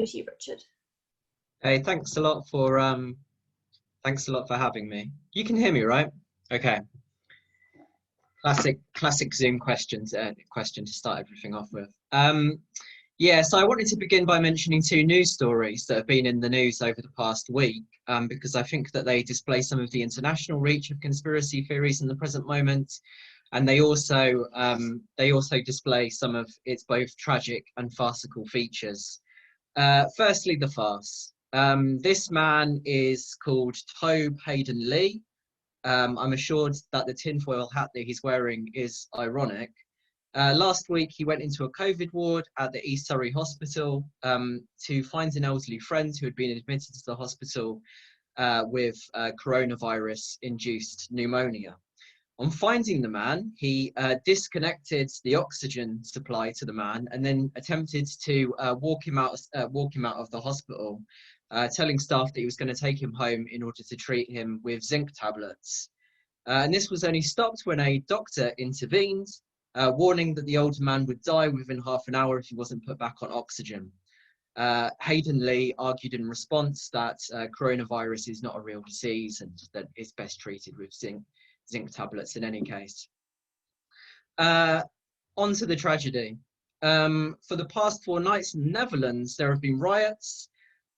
you, Richard. Hey, thanks a lot for having me. You can hear me, right? Okay. Classic Zoom question to start everything off with. Yeah, so I wanted to begin by mentioning two news stories that have been in the news over the past week, because I think that they display some of the international reach of conspiracy theories in the present moment, and they also display some of its both tragic and farcical features. Firstly, the farce. This man is called Tobe Hayden Lee. I'm assured that the tinfoil hat that he's wearing is ironic. Last week, he went into a COVID ward at the East Surrey Hospital to find an elderly friend who had been admitted to the hospital with coronavirus-induced pneumonia. On finding the man, he disconnected the oxygen supply to the man and then attempted to walk him out of the hospital, telling staff that he was going to take him home in order to treat him with zinc tablets. And this was only stopped when a doctor intervened, warning that the older man would die within half an hour if he wasn't put back on oxygen. Hayden Lee argued in response that coronavirus is not a real disease and that it's best treated with zinc tablets in any case. On to the tragedy. For the past 4 nights in the Netherlands, there have been riots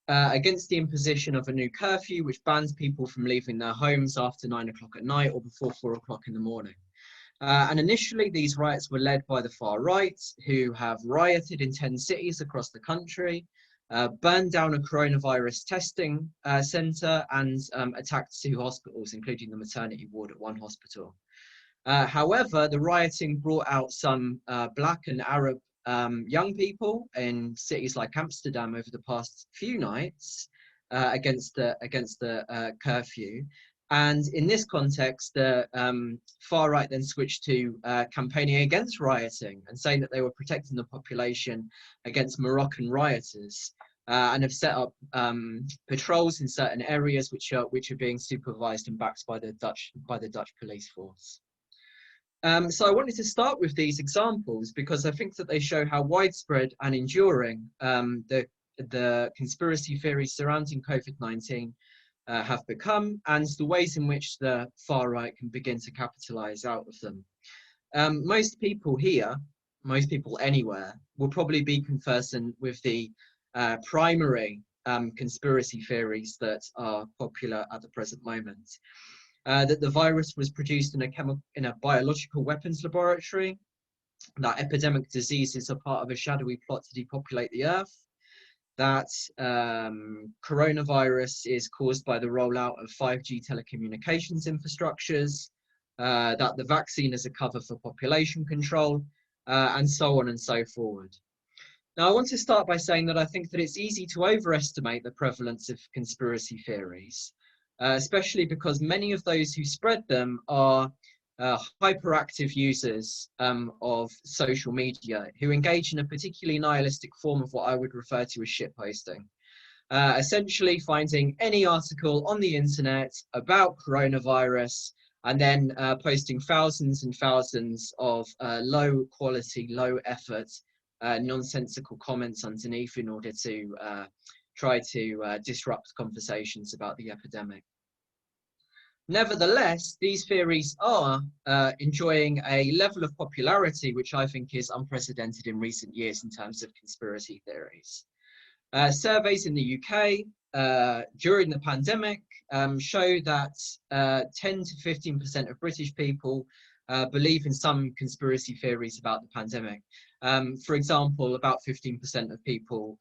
against the imposition of a new curfew, which bans people from leaving their homes after 9 o'clock at night or before 4 o'clock in the morning. And initially, these riots were led by the far right, who have rioted in 10 cities across the country, burned down a coronavirus testing centre, and attacked 2 hospitals, including the maternity ward at one hospital. However, the rioting brought out some Black and Arab young people in cities like Amsterdam over the past few nights against the curfew. And in this context, the far right then switched to campaigning against rioting and saying that they were protecting the population against Moroccan rioters, and have set up patrols in certain areas which are being supervised and backed by the Dutch police force. So I wanted to start with these examples because I think that they show how widespread and enduring the conspiracy theories surrounding COVID-19 have become, and the ways in which the far right can begin to capitalize out of them. Most people here, most people anywhere, will probably be conversant with the primary conspiracy theories that are popular at the present moment. That the virus was produced in a biological weapons laboratory, that epidemic diseases are part of a shadowy plot to depopulate the earth, that coronavirus is caused by the rollout of 5G telecommunications infrastructures, that the vaccine is a cover for population control, and so on and so forward. Now, I want to start by saying that I think that it's easy to overestimate the prevalence of conspiracy theories, especially because many of those who spread them are hyperactive users of social media who engage in a particularly nihilistic form of what I would refer to as shitposting. Essentially finding any article on the internet about coronavirus and then posting thousands and thousands of low quality, low effort, nonsensical comments underneath in order to try to disrupt conversations about the epidemic. Nevertheless, these theories are enjoying a level of popularity which I think is unprecedented in recent years in terms of conspiracy theories. Surveys in the UK during the pandemic show that 10 to 15% of British people believe in some conspiracy theories about the pandemic. For example, about 15% of people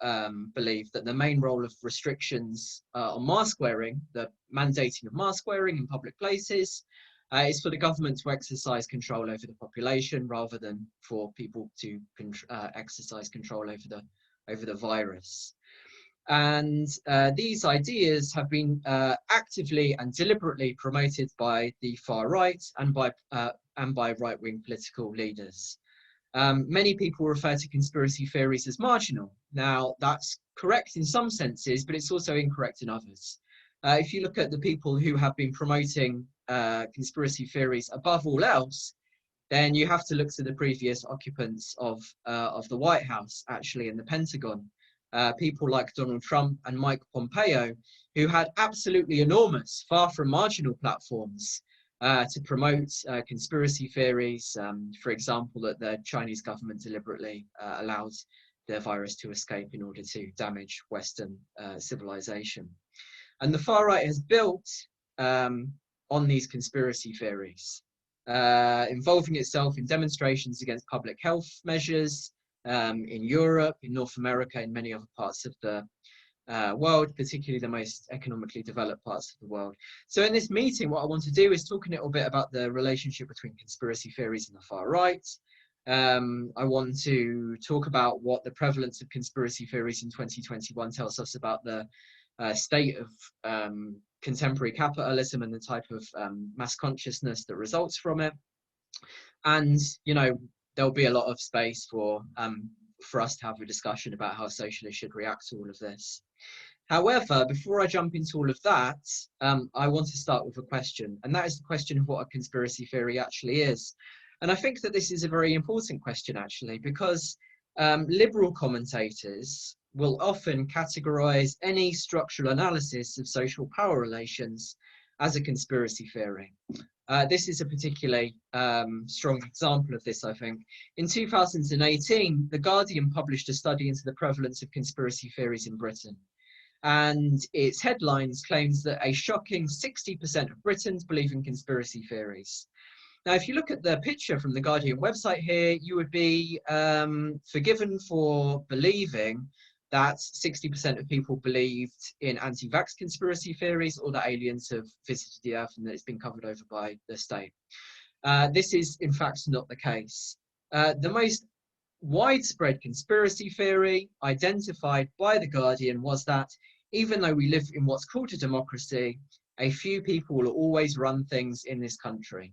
believe that the main role of restrictions on mask wearing, the mandating of mask wearing in public places, is for the government to exercise control over the population rather than for people to exercise control over the virus. And these ideas have been actively and deliberately promoted by the far right and by right-wing political leaders. Many people refer to conspiracy theories as marginal. Now, that's correct in some senses, but it's also incorrect in others. If you look at the people who have been promoting conspiracy theories above all else, then you have to look to the previous occupants of the White House, actually, and the Pentagon. people like Donald Trump and Mike Pompeo, who had absolutely enormous, far from marginal platforms to promote conspiracy theories, for example, that the Chinese government deliberately allowed the virus to escape in order to damage Western civilization. And the far right has built on these conspiracy theories, involving itself in demonstrations against public health measures in Europe, in North America, in many other parts of the world, particularly the most economically developed parts of the world. So in this meeting, what I want to do is talk a little bit about the relationship between conspiracy theories and the far right. I want to talk about what the prevalence of conspiracy theories in 2021 tells us about the state of contemporary capitalism and the type of mass consciousness that results from it. And, you know, there'll be a lot of space for us to have a discussion about how socialists should react to all of this. However, before I jump into all of that, I want to start with a question, and that is the question of what a conspiracy theory actually is. And I think that this is a very important question, actually, because liberal commentators will often categorize any structural analysis of social power relations as a conspiracy theory. This is a particularly strong example of this, I think. In 2018, The Guardian published a study into the prevalence of conspiracy theories in Britain. And its headlines claims that a shocking 60% of Britons believe in conspiracy theories. Now, if you look at the picture from the Guardian website here, you would be forgiven for believing that 60% of people believed in anti-vax conspiracy theories, or that aliens have visited the Earth and that it's been covered over by the state. This is, in fact, not the case. The most widespread conspiracy theory identified by the Guardian was that even though we live in what's called a democracy, a few people will always run things in this country.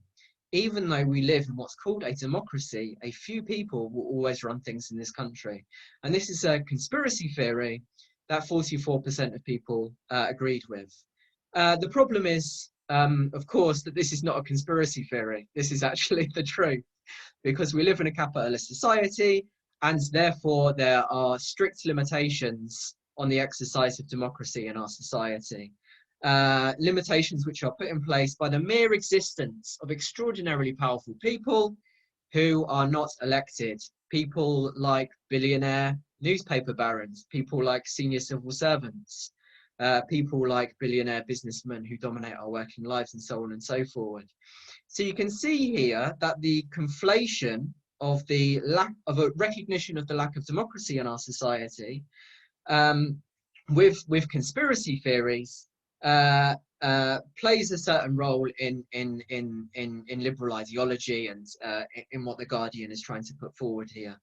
Even though we live in what's called a democracy, a few people will always run things in this country. And this is a conspiracy theory that 44% of people agreed with. The problem is, of course, that this is not a conspiracy theory. This is actually the truth, because we live in a capitalist society, and therefore there are strict limitations on the exercise of democracy in our society. Limitations which are put in place by the mere existence of extraordinarily powerful people who are not elected. People like billionaire newspaper barons, people like senior civil servants, people like billionaire businessmen who dominate our working lives, and so on and so forth. So you can see here that the conflation of the lack of a recognition of the lack of democracy in our society with conspiracy theories plays a certain role in liberal ideology and in what the Guardian is trying to put forward here.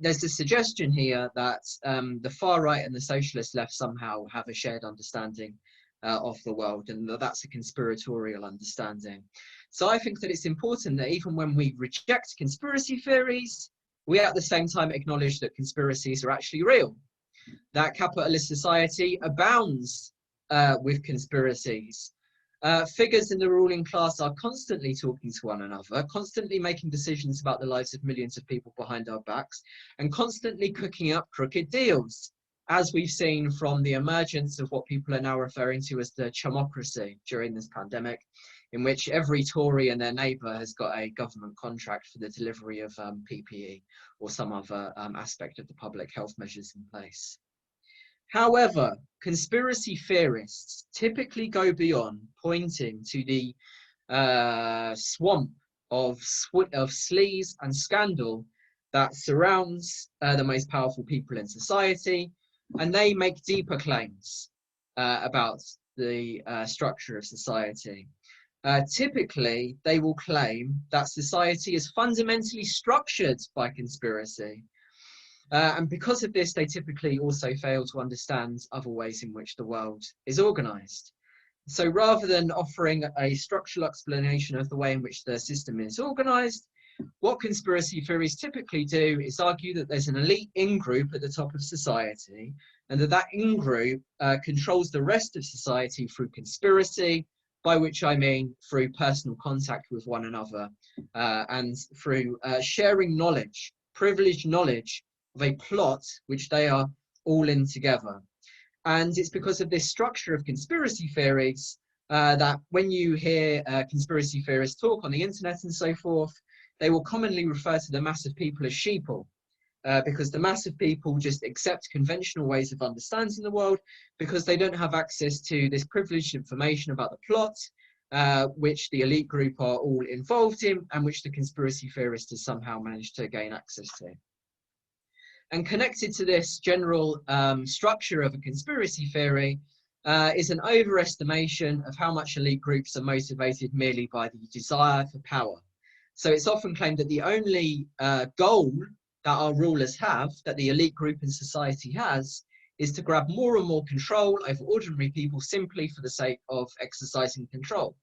There's a suggestion here that the far right and the socialist left somehow have a shared understanding of the world, and that's a conspiratorial understanding. So I think that it's important that even when we reject conspiracy theories, we at the same time acknowledge that conspiracies are actually real, that capitalist society abounds with conspiracies. Figures in the ruling class are constantly talking to one another, constantly making decisions about the lives of millions of people behind our backs, and constantly cooking up crooked deals, as we've seen from the emergence of what people are now referring to as the chumocracy during this pandemic, in which every Tory and their neighbour has got a government contract for the delivery of PPE or some other aspect of the public health measures in place. However, conspiracy theorists typically go beyond pointing to the swamp of sleaze and scandal that surrounds the most powerful people in society, and they make deeper claims about the structure of society. Typically, they will claim that society is fundamentally structured by conspiracy. And because of this, they typically also fail to understand other ways in which the world is organized. So rather than offering a structural explanation of the way in which the system is organized, what conspiracy theories typically do is argue that there's an elite in-group at the top of society, and that in-group controls the rest of society through conspiracy, by which I mean through personal contact with one another and through sharing knowledge, privileged knowledge of a plot which they are all in together. And it's because of this structure of conspiracy theories that when you hear conspiracy theorists talk on the internet and so forth, they will commonly refer to the mass of people as sheeple, because the mass of people just accept conventional ways of understanding the world because they don't have access to this privileged information about the plot, which the elite group are all involved in and which the conspiracy theorist has somehow managed to gain access to. And connected to this general structure of a conspiracy theory is an overestimation of how much elite groups are motivated merely by the desire for power. So it's often claimed that the only goal that our rulers have, that the elite group in society has, is to grab more and more control over ordinary people simply for the sake of exercising control.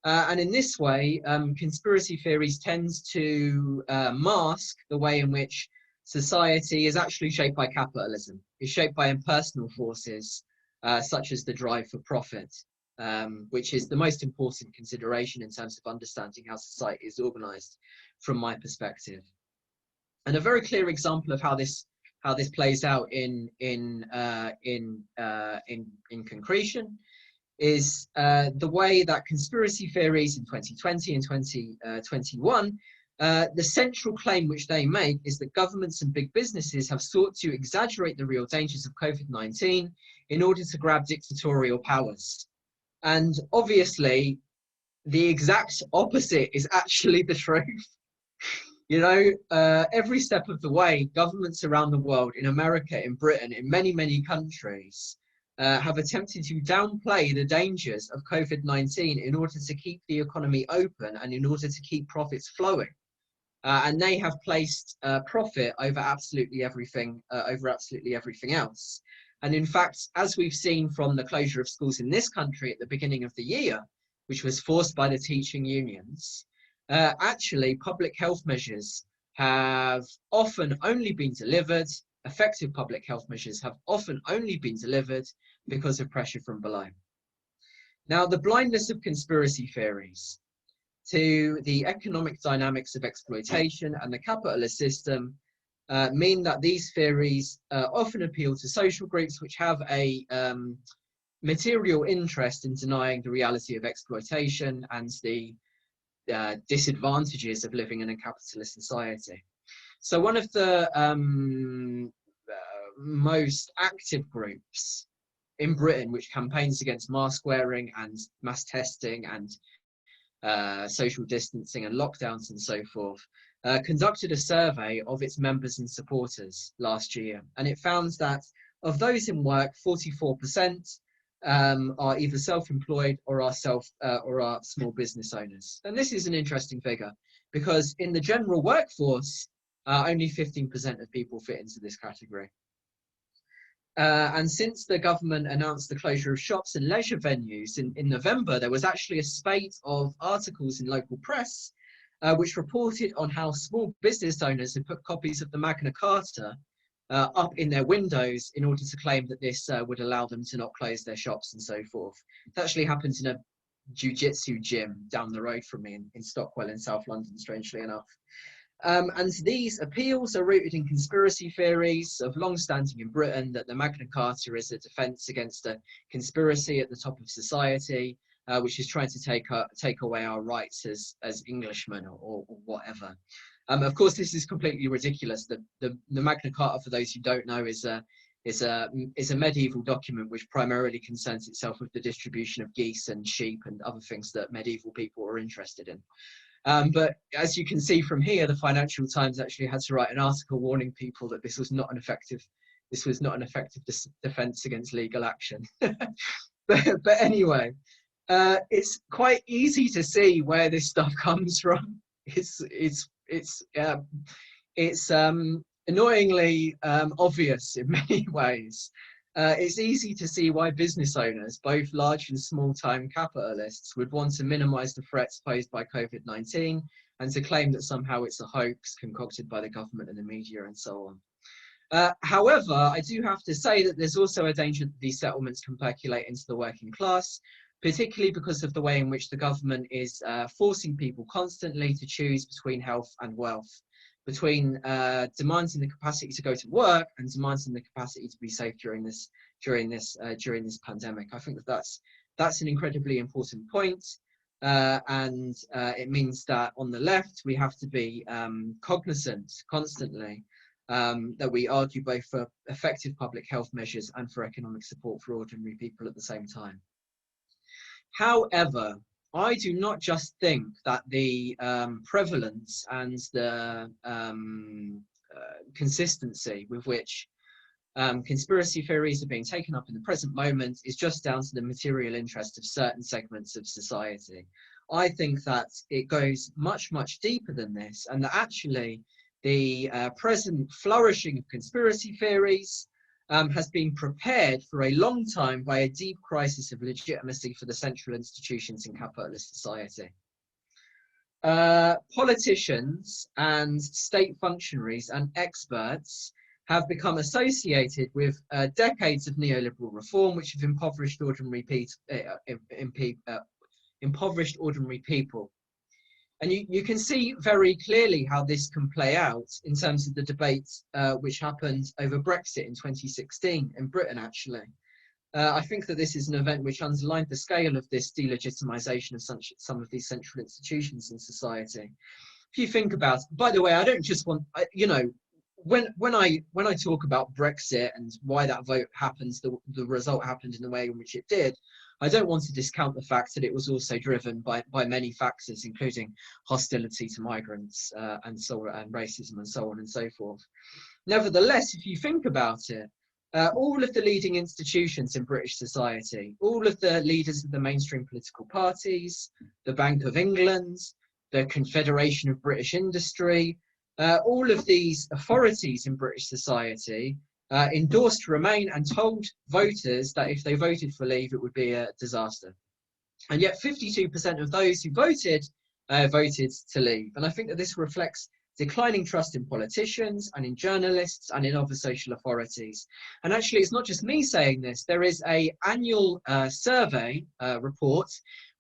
And in this way, conspiracy theories tend to mask the way in which society is actually shaped by capitalism, is shaped by impersonal forces, such as the drive for profit, which is the most important consideration in terms of understanding how society is organized from my perspective. And a very clear example of how this plays out in concretion is the way that conspiracy theories in 2020 and 2021, the central claim which they make is that governments and big businesses have sought to exaggerate the real dangers of COVID-19 in order to grab dictatorial powers. And obviously, the exact opposite is actually the truth. You know, every step of the way, governments around the world, in America, in Britain, in many, many countries, have attempted to downplay the dangers of COVID-19 in order to keep the economy open and in order to keep profits flowing. And they have placed profit over absolutely everything else. And in fact, as we've seen from the closure of schools in this country at the beginning of the year, which was forced by the teaching unions, actually public health measures have often only been delivered, effective public health measures have often only been delivered because of pressure from below. Now, the blindness of conspiracy theories to the economic dynamics of exploitation and the capitalist system mean that these theories often appeal to social groups which have a material interest in denying the reality of exploitation and the disadvantages of living in a capitalist society. So one of the most active groups in Britain which campaigns against mask wearing and mass testing and social distancing and lockdowns and so forth, conducted a survey of its members and supporters last year, and it found that of those in work, 44% are either self-employed or are small business owners. And this is an interesting figure because in the general workforce, only 15% of people fit into this category. And since the government announced the closure of shops and leisure venues in November, there was actually a spate of articles in local press which reported on how small business owners had put copies of the Magna Carta up in their windows in order to claim that this would allow them to not close their shops and so forth. It actually happened in a jiu-jitsu gym down the road from me in Stockwell in South London, strangely enough. And these appeals are rooted in conspiracy theories of long-standing in Britain that the Magna Carta is a defence against a conspiracy at the top of society, which is trying to take away our rights as Englishmen or whatever. Of course, this is completely ridiculous. The Magna Carta, for those who don't know, is a medieval document which primarily concerns itself with the distribution of geese and sheep and other things that medieval people were interested in. But as you can see from here, the Financial Times actually had to write an article warning people that this was not an effective defense against legal action. but anyway, it's quite easy to see where this stuff comes from. It's annoyingly obvious in many ways. It's easy to see why business owners, both large and small-time capitalists, would want to minimize the threats posed by COVID-19 and to claim that somehow it's a hoax concocted by the government and the media and so on. However, I do have to say that there's also a danger that these settlements can percolate into the working class, particularly because of the way in which the government is forcing people constantly to choose between health and wealth. between demanding the capacity to go to work and demanding the capacity to be safe during this pandemic. I think that's an incredibly important point, and it means that on the left we have to be cognizant constantly that we argue both for effective public health measures and for economic support for ordinary people at the same time. However, I do not just think that the prevalence and the consistency with which conspiracy theories are being taken up in the present moment is just down to the material interest of certain segments of society. I think that it goes much, much deeper than this, and that actually the present flourishing of conspiracy theories has been prepared for a long time by a deep crisis of legitimacy for the central institutions in capitalist society. Politicians and state functionaries and experts have become associated with decades of neoliberal reform, which have impoverished ordinary people. And you can see very clearly how this can play out in terms of the debate which happened over Brexit in 2016 in Britain, actually. I think that this is an event which underlined the scale of this delegitimization of some of these central institutions in society. If you think about it, by the way, I don't just want, you know, when I talk about Brexit and why that vote happens, the result happened in the way in which it did, I don't want to discount the fact that it was also driven by many factors, including hostility to migrants and so on, and racism and so on and so forth. Nevertheless, if you think about it, all of the leading institutions in British society, all of the leaders of the mainstream political parties, the Bank of England, the Confederation of British Industry, all of these authorities in British society endorsed Remain and told voters that if they voted for Leave, it would be a disaster. And yet 52% of those who voted voted to Leave. And I think that this reflects declining trust in politicians and in journalists and in other social authorities. And actually, it's not just me saying this. There is an annual survey report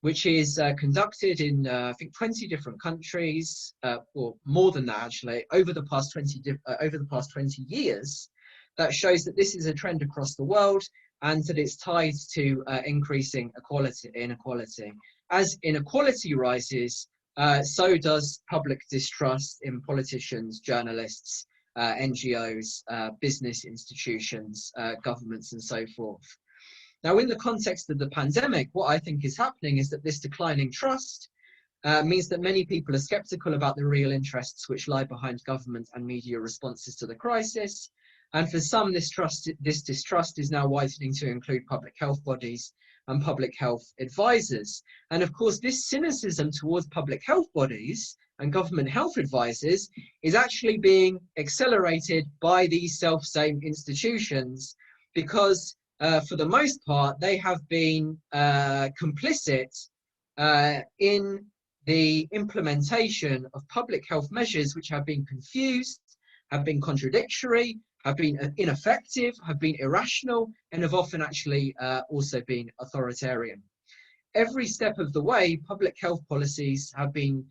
which is conducted in, I think, 20 different countries, or more than that, actually, over the past 20 years, that shows that this is a trend across the world and that it's tied to increasing inequality. As inequality rises, so does public distrust in politicians, journalists, NGOs, business institutions, governments, and so forth. Now, in the context of the pandemic, what I think is happening is that this declining trust means that many people are skeptical about the real interests which lie behind government and media responses to the crisis. And for some, this distrust is now widening to include public health bodies and public health advisors. And of course, this cynicism towards public health bodies and government health advisors is actually being accelerated by these self-same institutions because for the most part, they have been complicit in the implementation of public health measures which have been confused, have been contradictory, have been ineffective, have been irrational, and have often actually also been authoritarian. Every step of the way, public health policies have been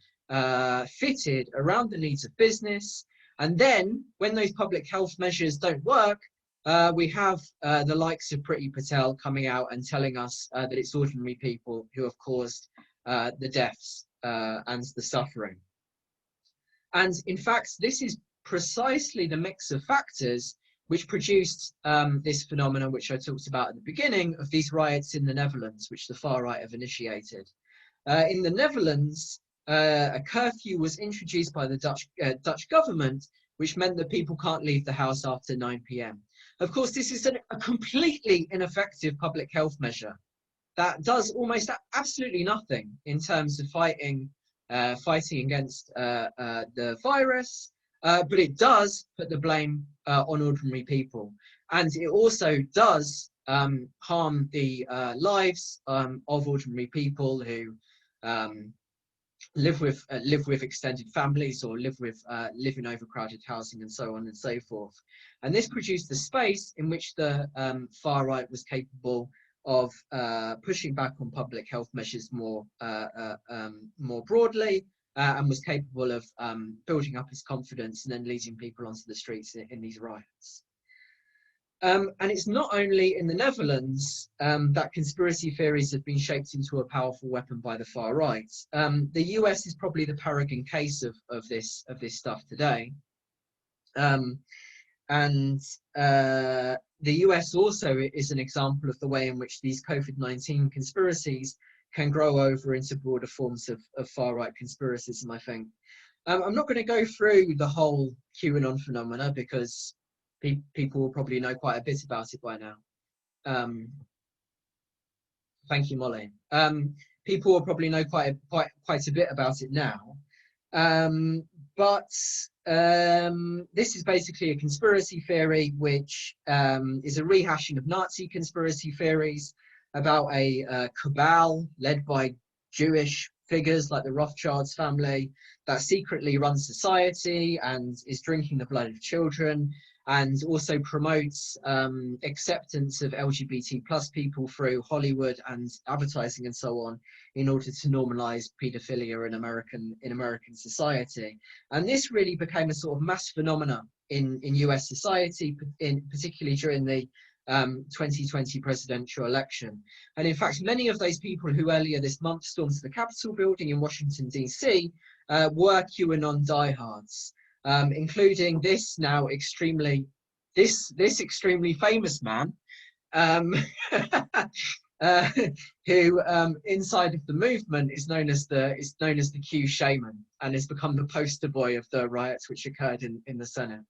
fitted around the needs of business. And then when those public health measures don't work, we have the likes of Priti Patel coming out and telling us that it's ordinary people who have caused the deaths and the suffering. And in fact, this is precisely the mix of factors which produced this phenomenon, which I talked about at the beginning, of these riots in the Netherlands, which the far right have initiated. In the Netherlands, a curfew was introduced by the Dutch government, which meant that people can't leave the house after 9 p.m. Of course, this is a completely ineffective public health measure that does almost absolutely nothing in terms of fighting against the virus, but it does put the blame on ordinary people. And it also does harm the lives of ordinary people who live with extended families or live in overcrowded housing and so on and so forth. And this produced the space in which the far right was capable of pushing back on public health measures more broadly, and was capable of building up his confidence and then leading people onto the streets in these riots. And it's not only in the Netherlands that conspiracy theories have been shaped into a powerful weapon by the far right. The US is probably the paragon case of this stuff today. And the US also is an example of the way in which these COVID-19 conspiracies can grow over into broader forms of far-right conspiracism, I think. I'm not going to go through the whole QAnon phenomena because people will probably know quite a bit about it by now. Thank you, Molly. People will probably know quite a bit about it now. But this is basically a conspiracy theory which is a rehashing of Nazi conspiracy theories about a cabal led by Jewish figures like the Rothschilds family that secretly runs society and is drinking the blood of children, and also promotes acceptance of LGBT plus people through Hollywood and advertising and so on in order to normalize pedophilia in American society. And this really became a sort of mass phenomena in US society, particularly during the 2020 presidential election. And in fact, many of those people who earlier this month stormed the Capitol building in Washington, DC, were QAnon diehards. Including this now extremely famous man, who inside of the movement is known as the Q shaman and has become the poster boy of the riots which occurred in the Senate.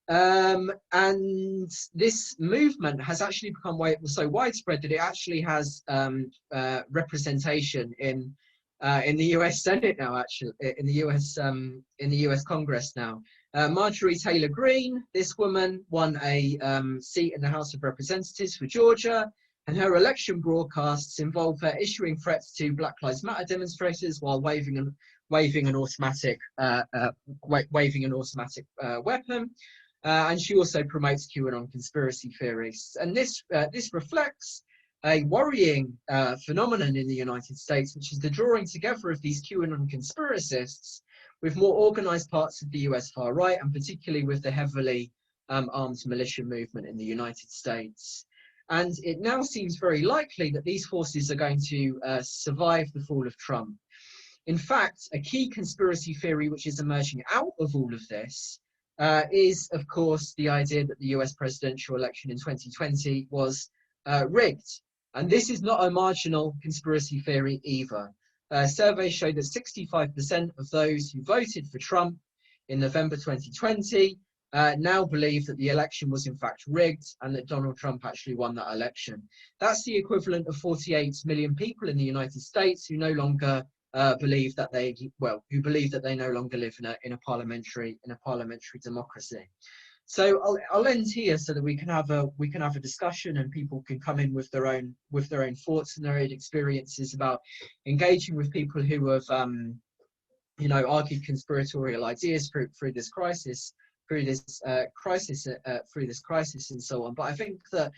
And this movement has actually become so widespread that it actually has representation in the US Senate now, actually, in the US Congress now. Marjorie Taylor Greene, this woman won a seat in the House of Representatives for Georgia, and her election broadcasts involve her issuing threats to Black Lives Matter demonstrators while waving an automatic weapon. And she also promotes QAnon conspiracy theories. And this reflects a worrying phenomenon in the United States, which is the drawing together of these QAnon conspiracists with more organized parts of the US far right, and particularly with the heavily armed militia movement in the United States. And it now seems very likely that these forces are going to survive the fall of Trump. In fact, a key conspiracy theory which is emerging out of all of this is, of course, the idea that the US presidential election in 2020 was rigged. And this is not a marginal conspiracy theory either. Surveys show that 65% of those who voted for Trump in November 2020 now believe that the election was in fact rigged and that Donald Trump actually won that election. That's the equivalent of 48 million people in the United States who no longer believe that they no longer live in a parliamentary democracy. So I'll end here so that we can have a discussion and people can come in with their own thoughts and their own experiences about engaging with people who have argued conspiratorial ideas through this crisis and so on. But I think that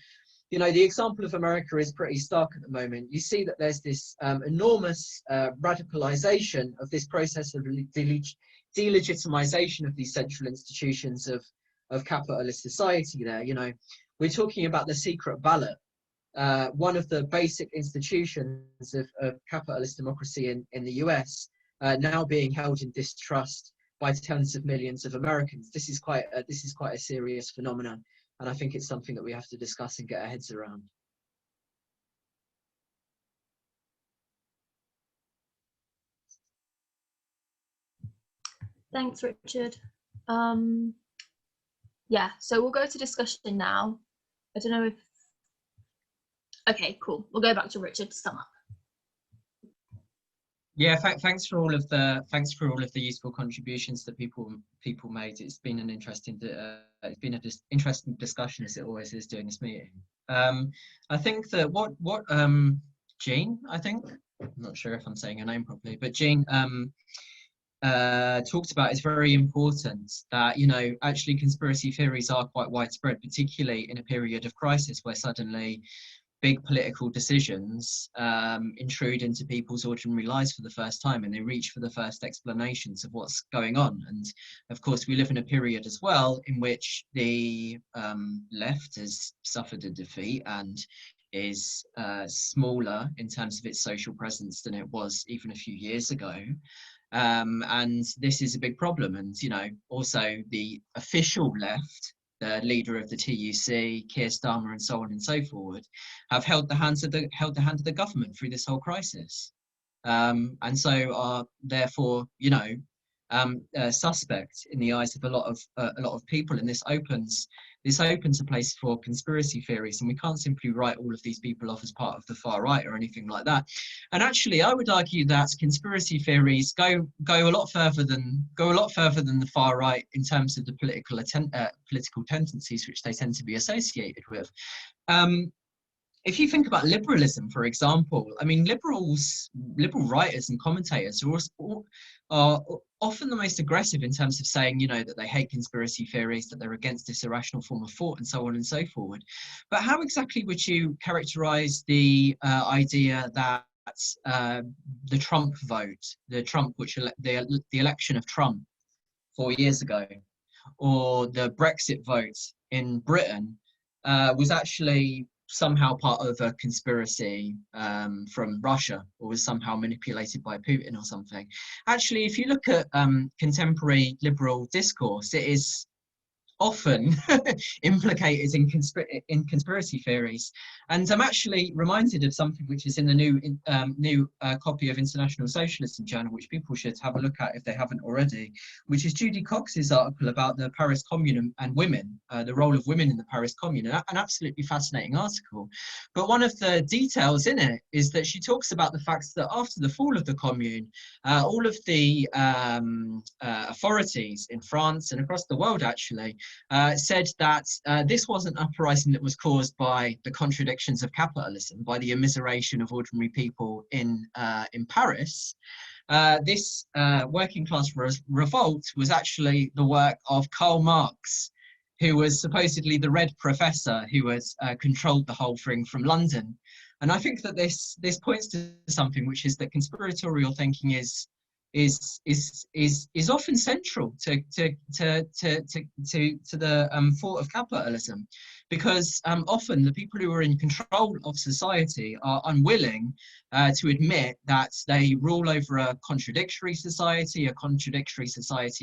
the example of America is pretty stark at the moment. You see that there's this enormous radicalization of this process of delegitimization of these central institutions of capitalist society there. We're talking about the secret ballot, one of the basic institutions of capitalist democracy in the US, now being held in distrust by tens of millions of Americans. This is quite a serious phenomenon, and I think it's something that we have to discuss and get our heads around. Thanks, Richard. Yeah, so we'll go to discussion now. I don't know if... Okay, cool. We'll go back to Richard to sum up. Yeah, thanks for all of the useful contributions that people made. It's been an interesting interesting discussion, as it always is during this meeting. I think that what Jean, I think, I'm not sure if I'm saying her name properly, but Jean talked about is very important, that actually conspiracy theories are quite widespread, particularly in a period of crisis where suddenly big political decisions intrude into people's ordinary lives for the first time, and they reach for the first explanations of what's going on. And of course, we live in a period as well in which the left has suffered a defeat and is smaller in terms of its social presence than it was even a few years ago. And this is a big problem. And, you know, also the official left, the leader of the TUC, Keir Starmer, and so on and so forth, have held the hand of the government through this whole crisis, and so are therefore, you know, suspect in the eyes of a lot of people. And this opens a place for conspiracy theories, and we can't simply write all of these people off as part of the far right or anything like that. And actually, I would argue that conspiracy theories go a lot further than the far right in terms of the political tendencies which they tend to be associated with. If you think about liberalism, for example, I mean, liberal writers and commentators are often the most aggressive in terms of saying, you know, that they hate conspiracy theories, that they're against this irrational form of thought, and so on and so forth. But how exactly would you characterize the idea that the Trump vote, the election of Trump 4 years ago, or the Brexit vote in Britain was actually somehow part of a conspiracy from Russia, or was somehow manipulated by Putin or something? Actually, if you look at contemporary liberal discourse, it is often implicated in conspiracy theories. And I'm actually reminded of something which is in the new copy of International Socialism Journal, which people should have a look at if they haven't already, which is Judy Cox's article about the Paris Commune and women, the role of women in the Paris Commune, an absolutely fascinating article. But one of the details in it is that she talks about the fact that after the fall of the Commune, all of the authorities in France and across the world actually said that this wasn't an uprising that was caused by the contradictions of capitalism, by the immiseration of ordinary people in Paris. This working class revolt was actually the work of Karl Marx, who was supposedly the Red Professor who had controlled the whole thing from London. And I think that this points to something, which is that conspiratorial thinking is often central to the thought of capitalism, because often the people who are in control of society are unwilling to admit that they rule over a contradictory society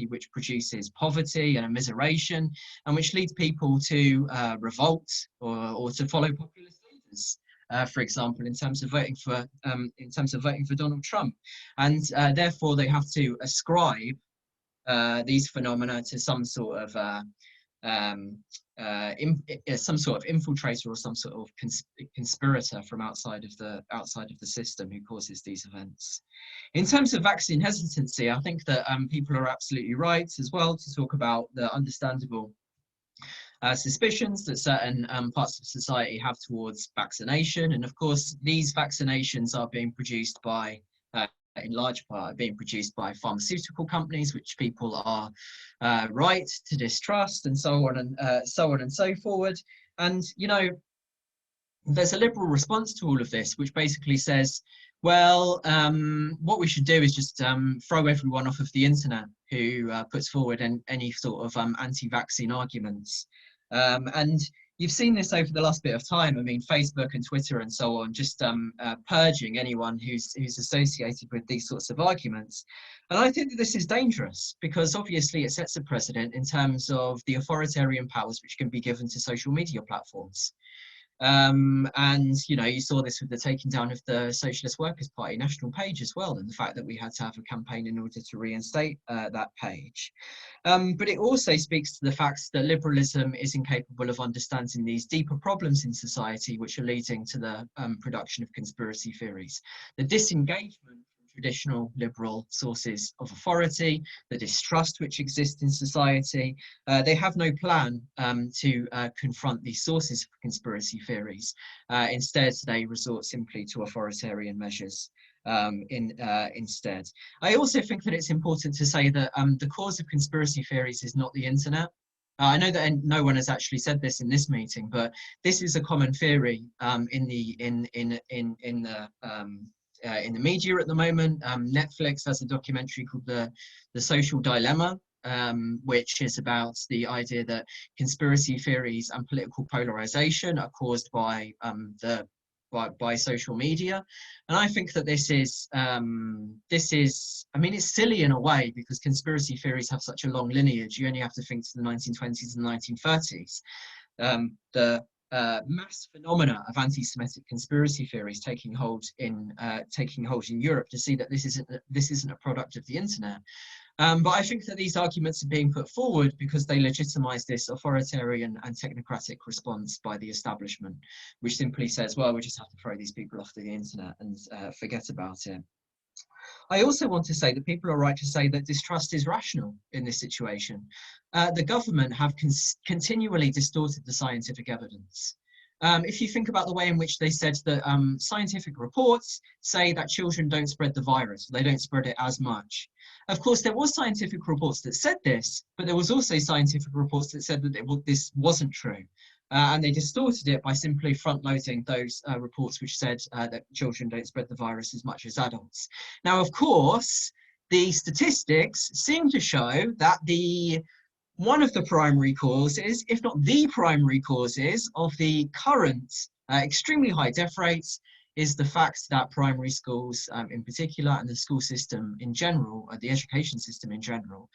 which produces poverty and immiseration, and which leads people to revolt or to follow populist leaders. For example, in terms of voting for Donald Trump, and therefore they have to ascribe these phenomena to some sort of infiltrator or some sort of conspirator from outside of the system who causes these events. In terms of vaccine hesitancy, I think that people are absolutely right as well to talk about the understandable suspicions that certain parts of society have towards vaccination. And of course, these vaccinations are being produced by, in large part, being produced by pharmaceutical companies, which people are right to distrust, and so on and so forth. And, you know, there's a liberal response to all of this, which basically says, well, what we should do is just throw everyone off of the internet who puts forward any sort of anti-vaccine arguments. And you've seen this over the last bit of time. I mean, Facebook and Twitter and so on, just purging anyone who's associated with these sorts of arguments. And I think that this is dangerous, because obviously it sets a precedent in terms of the authoritarian powers which can be given to social media platforms. And, you know, you saw this with the taking down of the Socialist Workers' Party national page as well, and the fact that we had to have a campaign in order to reinstate that page. But it also speaks to the fact that liberalism is incapable of understanding these deeper problems in society, which are leading to the production of conspiracy theories. The disengagement from traditional liberal sources of authority, the distrust which exists in society, they have no plan to confront these sources of conspiracy theories. Instead, they resort simply to authoritarian measures. Instead, I also think that it's important to say that the cause of conspiracy theories is not the internet. I know that no one has actually said this in this meeting, but this is a common theory in the media at the moment. Netflix has a documentary called the Social Dilemma, which is about the idea that conspiracy theories and political polarization are caused by by social media. And I think that this is I mean, it's silly in a way, because conspiracy theories have such a long lineage. You only have to think to the 1920s and 1930s. The mass phenomena of anti-Semitic conspiracy theories taking hold in Europe, to see that this isn't a product of the internet. But I think that these arguments are being put forward because they legitimize this authoritarian and technocratic response by the establishment, which simply says, well, we just have to throw these people off to the internet and forget about it. I also want to say that people are right to say that distrust is rational in this situation. The government have continually distorted the scientific evidence. If you think about the way in which they said that scientific reports say that children don't spread the virus, they don't spread it as much. Of course, there was scientific reports that said this, but there was also scientific reports that said that this wasn't true. And they distorted it by simply front-loading those reports which said that children don't spread the virus as much as adults. Now, of course, the statistics seem to show that one of the primary causes, if not the primary causes, of the current extremely high death rates is the fact that primary schools in particular, and the school system in general, the education system in general,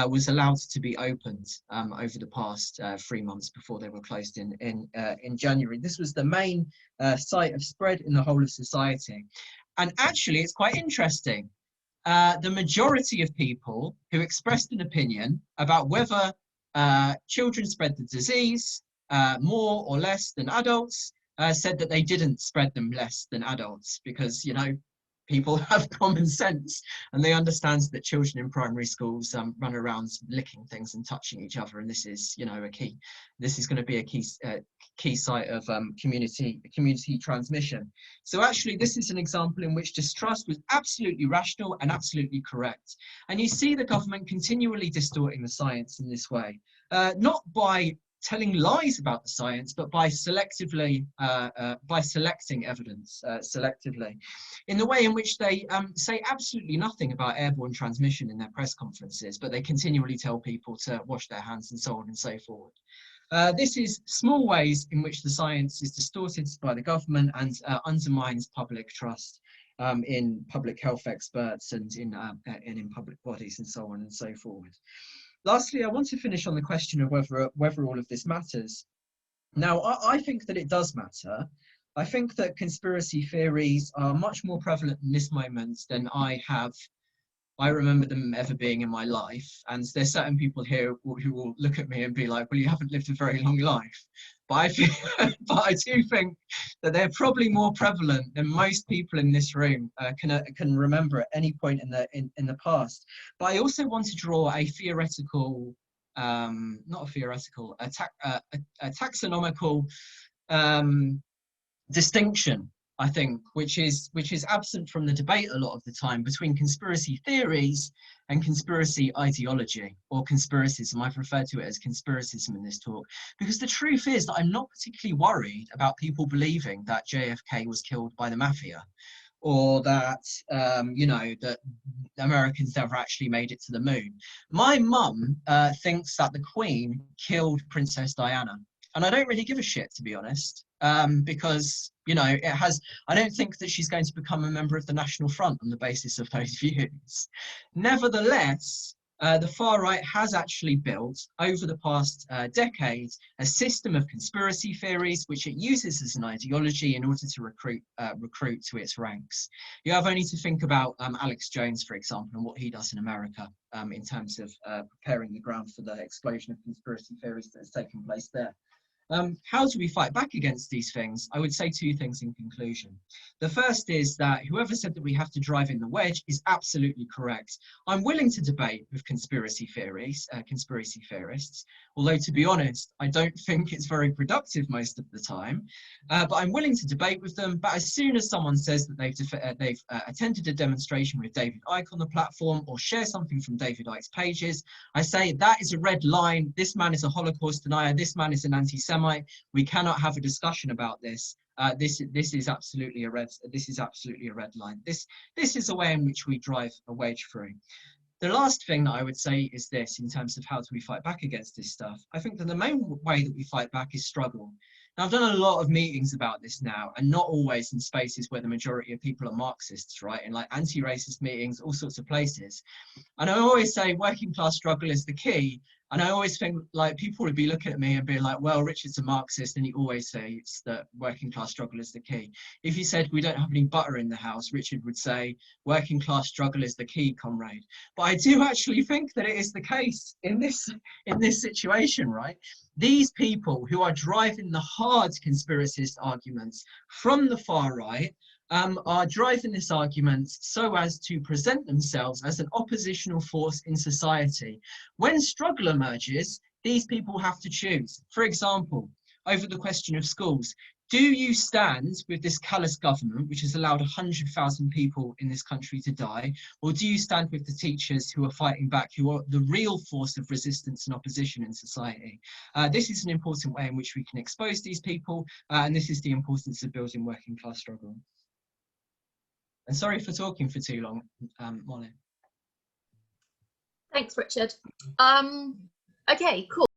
was allowed to be opened over the past 3 months before they were closed in January. This was the main site of spread in the whole of society. And actually, it's quite interesting. The majority of people who expressed an opinion about whether children spread the disease more or less than adults said that they didn't spread them less than adults, because, you know, people have common sense and they understand that children in primary schools run around licking things and touching each other, and this is, you know, this is going to be a key site of community transmission. So actually, this is an example in which distrust was absolutely rational and absolutely correct. And you see the government continually distorting the science in this way, not by telling lies about the science, but by selecting evidence selectively, in the way in which they say absolutely nothing about airborne transmission in their press conferences, but they continually tell people to wash their hands and so on and so forth. This is small ways in which the science is distorted by the government and undermines public trust in public health experts and in public bodies and so on and so forth. Lastly, I want to finish on the question of whether all of this matters. Now, I think that it does matter. I think that conspiracy theories are much more prevalent in this moment than I remember them ever being in my life. And there's certain people here who will look at me and be like, well, you haven't lived a very long life. But I do think that they're probably more prevalent than most people in this room can remember at any point in the past. But I also want to draw a theoretical, not a theoretical, a taxonomical distinction, I think, which is absent from the debate a lot of the time, between conspiracy theories and conspiracy ideology, or conspiracism. I've referred to it as conspiracism in this talk, because the truth is that I'm not particularly worried about people believing that JFK was killed by the mafia, or that you know, that Americans never actually made it to the moon. My mum thinks that the Queen killed Princess Diana, and I don't really give a shit, to be honest, because, you know, I don't think that she's going to become a member of the National Front on the basis of those views. Nevertheless, the far right has actually built, over the past decade, a system of conspiracy theories which it uses as an ideology in order to recruit to its ranks. You have only to think about Alex Jones, for example, and what he does in America in terms of preparing the ground for the explosion of conspiracy theories that has taken place there. How do we fight back against these things? I would say two things in conclusion. The first is that whoever said that we have to drive in the wedge is absolutely correct. I'm willing to debate with conspiracy theorists, although to be honest, I don't think it's very productive most of the time. But I'm willing to debate with them. But as soon as someone says that they've attended a demonstration with David Icke on the platform or share something from David Icke's pages, I say that is a red line. This man is a Holocaust denier. This man is an anti-Semite. We cannot have a discussion about this. This is absolutely a red line. This is a way in which we drive a wedge through. The last thing that I would say is this, in terms of how do we fight back against this stuff. I think that the main way that we fight back is struggle. Now, I've done a lot of meetings about this now, and not always in spaces where the majority of people are Marxists, right? In like anti-racist meetings, all sorts of places. And I always say working class struggle is the key. And I always think like people would be looking at me and being like, well, Richard's a Marxist, and he always says that working class struggle is the key. If he said we don't have any butter in the house, Richard would say working class struggle is the key, comrade. But I do actually think that it is the case in this situation, right? These people who are driving the hard conspiracist arguments from the far right are driving this argument so as to present themselves as an oppositional force in society. When struggle emerges, these people have to choose. For example, over the question of schools, do you stand with this callous government, which has allowed 100,000 people in this country to die, or do you stand with the teachers who are fighting back, who are the real force of resistance and opposition in society? This is an important way in which we can expose these people, and this is the importance of building working class struggle. And sorry for talking for too long, Molly. Thanks, Richard. Okay, cool.